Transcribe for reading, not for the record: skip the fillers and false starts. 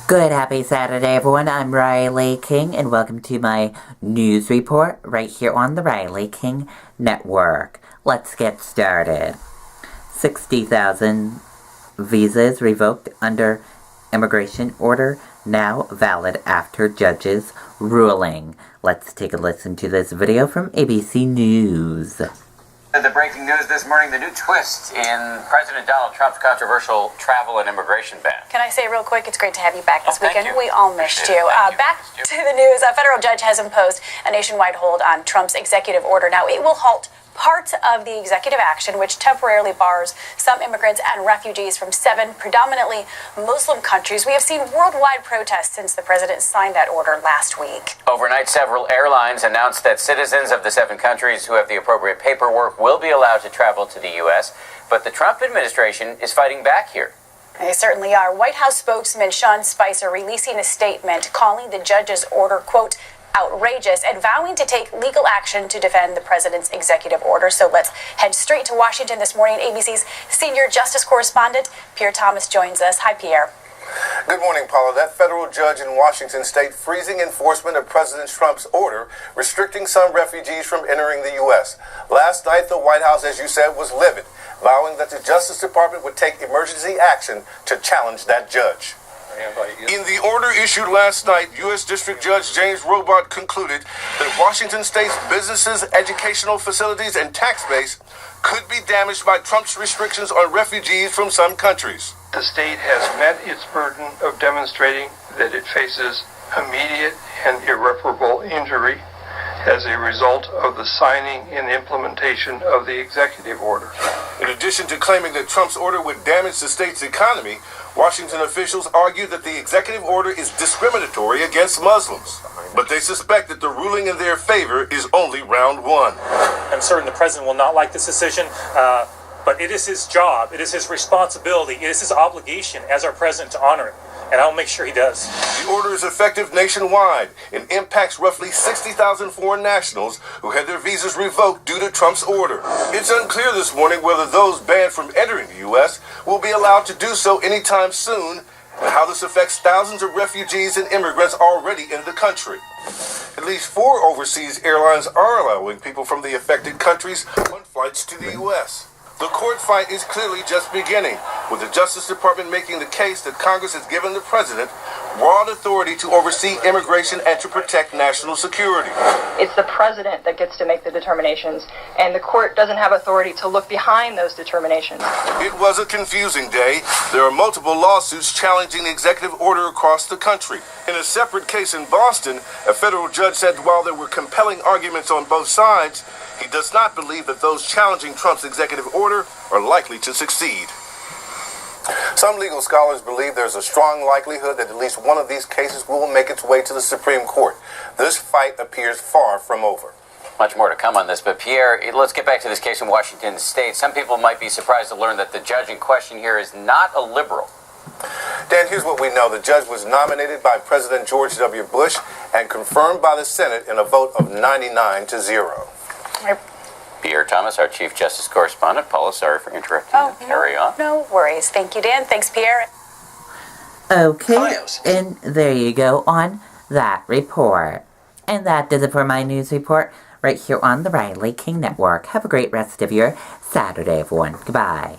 Good happy Saturday, everyone. I'm Riley King, and welcome to my news report right here on the Riley King Network. Let's get started. 60,000 visas revoked under immigration order now valid after judge's ruling. Let's take a listen to this video from ABC News. The breaking news this morning, the new twist in President Donald Trump's controversial travel and immigration ban. Can I say real quick, it's great to have you back this weekend. You. We all missed you. Back to the news. A federal judge has imposed a nationwide hold on Trump's executive order. Now, it will halt parts of the executive action, which temporarily bars some immigrants and refugees from 7 predominantly Muslim countries. We have seen worldwide protests since the president signed that order last week. Overnight, several airlines announced that citizens of the 7 countries who have the appropriate paperwork will be allowed to travel to the U.S., but the Trump administration is fighting back here. They certainly are. White House spokesman Sean Spicer releasing a statement calling the judge's order, quote, outrageous, and vowing to take legal action to defend the president's executive order. So let's head straight to Washington this morning. ABC's senior justice correspondent, Pierre Thomas, joins us. Hi, Pierre. Good morning, Paula. That federal judge in Washington state freezing enforcement of President Trump's order restricting some refugees from entering the U.S. Last night, the White House, as you said, was livid, vowing that the Justice Department would take emergency action to challenge that judge. In the order issued last night, U.S. District Judge James Revoked concluded that Washington state's businesses, educational facilities, and tax base could be damaged by Trump's restrictions on refugees from some countries. The state has met its burden of demonstrating that it faces immediate and irreparable injury as a result of the signing and implementation of the executive order. In addition to claiming that Trump's order would damage the state's economy, Washington officials argue that the executive order is discriminatory against Muslims. But they suspect that the ruling in their favor is only round one. I'm certain the president will not like this decision, but it is his job, it is his responsibility, it is his obligation as our president to honor it. And I'll make sure he does. The order is effective nationwide and impacts roughly 60,000 foreign nationals who had their visas revoked due to Trump's order. It's unclear this morning whether those banned from entering the U.S. will be allowed to do so anytime soon, and how this affects thousands of refugees and immigrants already in the country. At least 4 overseas airlines are allowing people from the affected countries on flights to the U.S. The court fight is clearly just beginning, with the Justice Department making the case that Congress has given the president broad authority to oversee immigration and to protect national security. It's the president that gets to make the determinations, and the court doesn't have authority to look behind those determinations. It was a confusing day. There are multiple lawsuits challenging the executive order across the country. In a separate case in Boston, a federal judge said while there were compelling arguments on both sides, he does not believe that those challenging Trump's executive order are likely to succeed. Some legal scholars believe there's a strong likelihood that at least one of these cases will make its way to the Supreme Court. This fight appears far from over. Much more to come on this, but Pierre, let's get back to this case in Washington state. Some people might be surprised to learn that the judge in question here is not a liberal. Dan, here's what we know. The judge was nominated by President George W. Bush and confirmed by the Senate in a vote of 99-0. Pierre Thomas, our Chief Justice Correspondent. Paula, sorry for interrupting you. Carry on. No worries. Thank you, Dan. Thanks, Pierre. Okay, and there you go on that report. And that does it for my news report right here on the Riley King Network. Have a great rest of your Saturday, everyone. Goodbye.